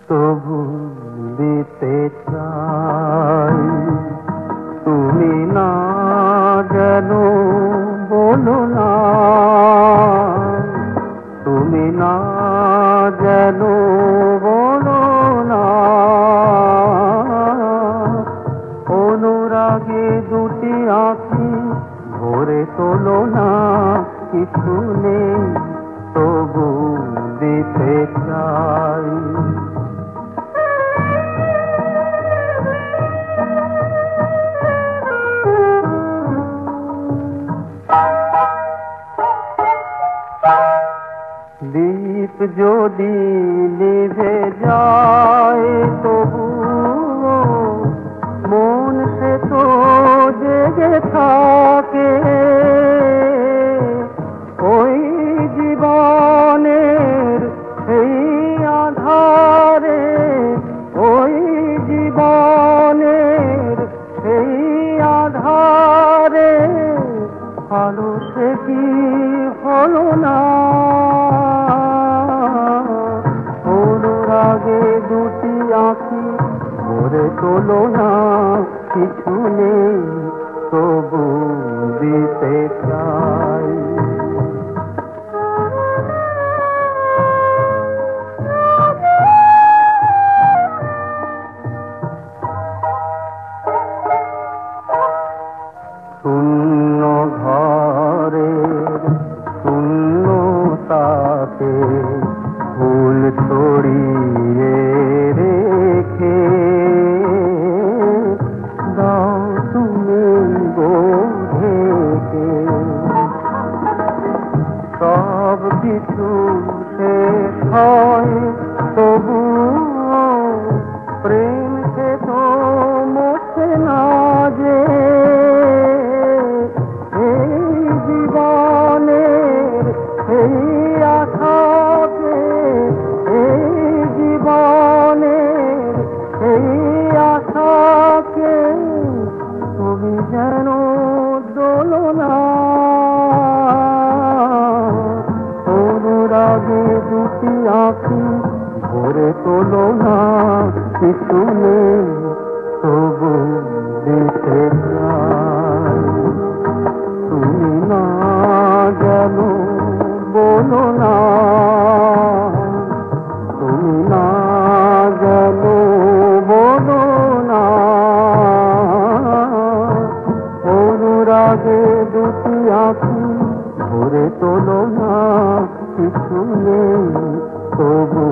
তবু দিতে চাই। তুমি না যেন বলো না, তুমি না যেন বলো না। অনুরাগে দুটি আঁখি ভরে তোলো না, কিছু নেই তবু দিতে চাই। দীপ যদি নিভে যায় তবু মন সে তো জেগে থাকে। ওই জীবনের সেই আধারে, ওই জীবনের সেই আধারে ভালো সে কি হলো না। অনুরাগে দুটি আঁখি ভরে তোলো না, কিছু নেই তবু দিতে চাই। শূন্য ঘরের শূন্যতাতে ফুল ছড়িয়ে রেখে দাও তুমি গো ঢেকে। সব কিছু শেষ হয় তবু প্রেম সে তো মোছে না যে। এই জীবনের এই আশাকে, এই জীবনের এই আশাকে তুমি যেন দোলো না। অনুরাগে দুটি আঁখি ভরে তোলো না, কিছু নেই তবু দিতে চাই। তুমি না যেন বলো না, তুমি না যেন বলো না। অনুরাগে দুটি আঁখি ভরে তোলো না, কিছু নেই তবু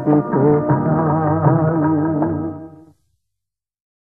দিতে চাই।